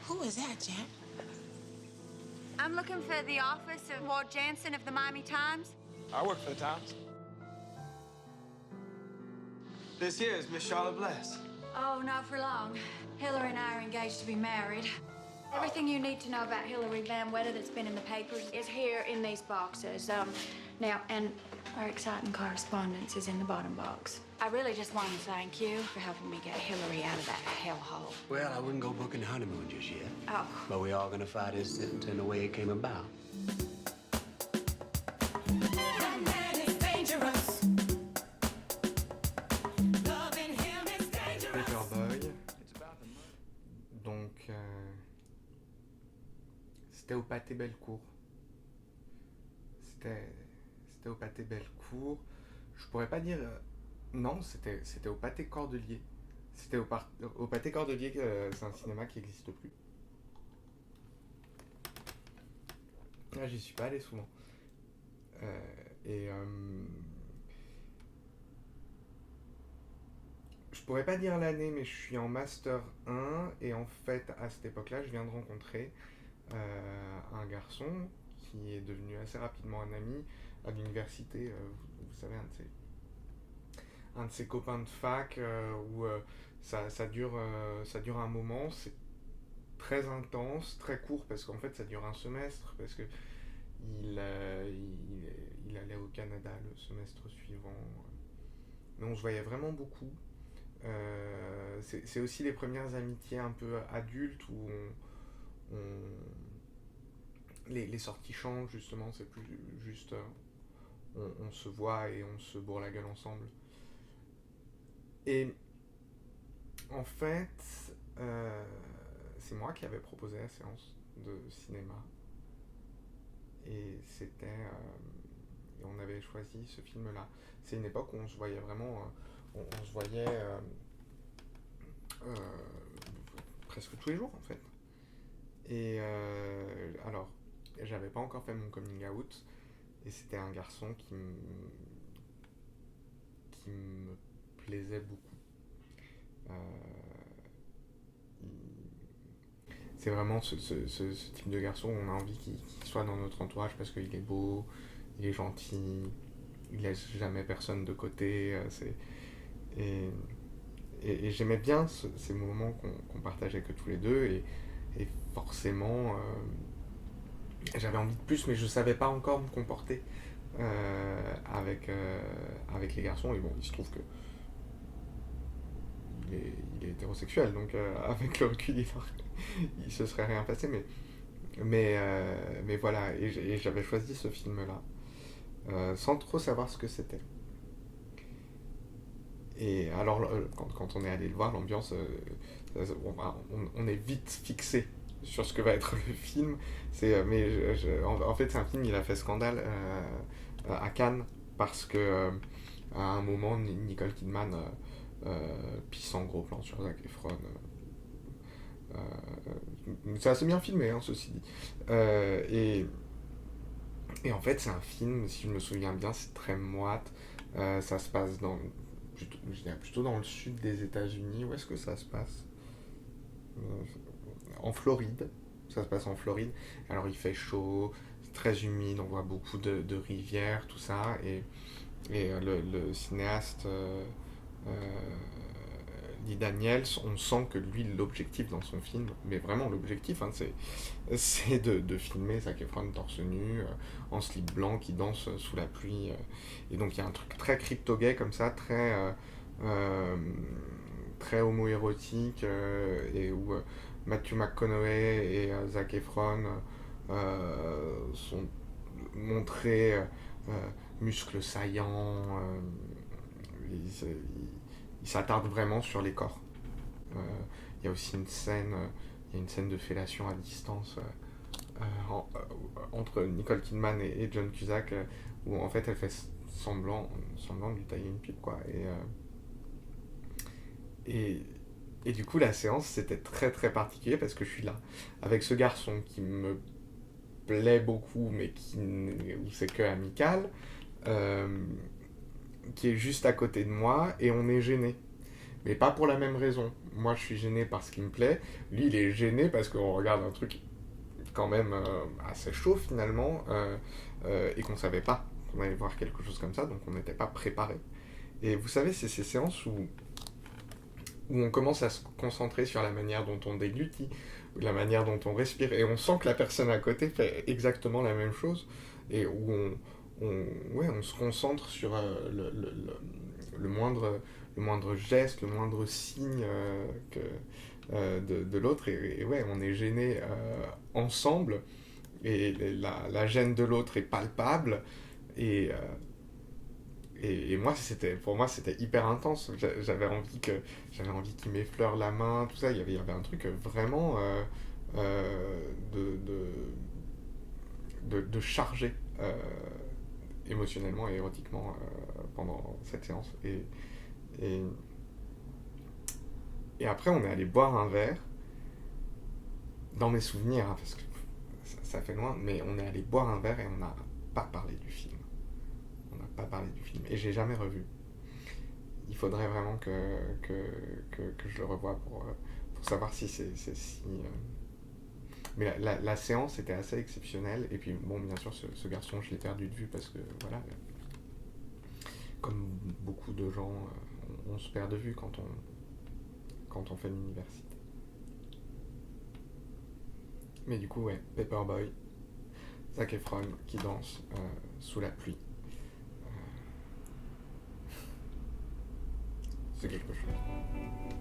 Who is that, Jack? I'm looking for the office of Ward Jansen of the Miami Times. I work for the Times. This here is Miss Charlotte Bless. Oh, not for long. Hillary and I are engaged to be married. Everything you need to know about Hillary Van Wetter that's been in the papers is here in these boxes. Now, and our exciting correspondence is in the bottom box. I really just want to thank you for helping me get Hillary out of that hellhole. Well, I wouldn't go booking the honeymoon just yet. Oh. But we are gonna fight this sentence in the way it came about. That man is dangerous. Loving him is dangerous. Paperboy. Donc, c'était au Pâté Bellecour. C'était au Pâté Bellecour. Je pourrais pas dire... non, c'était au Pâté Cordelier. C'était au Pâté Cordelier, c'est un cinéma qui n'existe plus. Là, j'y suis pas allé souvent. Je pourrais pas dire l'année, mais je suis en Master 1, et en fait, à cette époque-là, je viens de rencontrer un garçon qui est devenu assez rapidement un ami à l'université, vous savez, un de ses copains de fac, où ça dure un moment, c'est très intense, très court, parce qu'en fait ça dure un semestre, parce que il allait au Canada le semestre suivant, mais on se voyait vraiment beaucoup. C'est aussi les premières amitiés un peu adultes où les sorties changent, justement, c'est plus juste on se voit et on se bourre la gueule ensemble. Et en fait, c'est moi qui avais proposé la séance de cinéma. Et c'était... et on avait choisi ce film-là. C'est une époque où on se voyait vraiment... on se voyait presque tous les jours, en fait. Et alors, j'avais pas encore fait mon coming out. Et c'était un garçon qui me plaisait beaucoup. C'est vraiment ce type de garçon où on a envie qu'il soit dans notre entourage parce qu'il est beau, il est gentil, il laisse jamais personne de côté. Et j'aimais bien ces moments qu'on partageait que tous les deux, et forcément j'avais envie de plus, mais je savais pas encore me comporter avec les garçons. Et bon, il se trouve que il est hétérosexuel, donc avec le recul il se serait rien passé, mais voilà. Et j'avais choisi ce film-là sans trop savoir ce que c'était. Et alors quand on est allé le voir, l'ambiance, on est vite fixé sur ce que va être le film. En fait, c'est un film, il a fait scandale à Cannes parce que à un moment, Nicole Kidman pisse en gros plan sur Zac Efron. C'est assez bien filmé, hein, ceci dit. Et en fait, c'est un film, si je me souviens bien, c'est très moite. Ça se passe plutôt dans le sud des États-Unis. Où est-ce que ça se passe ? En Floride. Ça se passe en Floride. Alors il fait chaud, c'est très humide, on voit beaucoup de rivières, tout ça. Et le cinéaste Lee Daniels, on sent que lui, l'objectif dans son film, mais vraiment l'objectif, hein, c'est de filmer Zac Efron torse nu, en slip blanc, qui danse sous la pluie. Et donc il y a un truc très crypto-gay comme ça, très homo-érotique, et où Matthew McConaughey et Zac Efron sont montrés muscles saillants. Il s'attarde vraiment sur les corps. Il y a aussi une scène de fellation à distance entre Nicole Kidman et John Cusack, où en fait elle fait semblant de lui tailler une pipe, quoi. Et du coup la séance, c'était très très particulier parce que je suis là avec ce garçon qui me plaît beaucoup, mais où c'est que amical, qui est juste à côté de moi, et on est gêné Mais pas pour la même raison. Moi, je suis gêné par ce qui me plaît. Lui, il est gêné parce qu'on regarde un truc quand même assez chaud finalement, et qu'on savait pas qu'on allait voir quelque chose comme ça, donc on n'était pas préparé. Et vous savez, c'est ces séances où on commence à se concentrer sur la manière dont on déglutit, ou la manière dont on respire, et on sent que la personne à côté fait exactement la même chose, et où on se concentre sur le moindre geste, le moindre signe de l'autre, et ouais, on est gêné ensemble, et la gêne de l'autre est palpable, et moi, pour moi, c'était hyper intense. J'avais envie qu'il m'effleure la main, tout ça. Il y avait un truc vraiment de chargé émotionnellement et érotiquement pendant cette séance. Et après, on est allé boire un verre, dans mes souvenirs, hein, parce que ça fait loin, mais on est allé boire un verre et on n'a pas parlé du film. On n'a pas parlé du film. Et j'ai jamais revu. Il faudrait vraiment que je le revoie pour savoir si c'est si... Mais la séance était assez exceptionnelle. Et puis, bon, bien sûr, ce garçon, je l'ai perdu de vue parce que, voilà, comme beaucoup de gens, on se perd de vue quand on fait l'université. Mais du coup, ouais, Paperboy, Zac Efron qui danse sous la pluie. C'est quelque chose.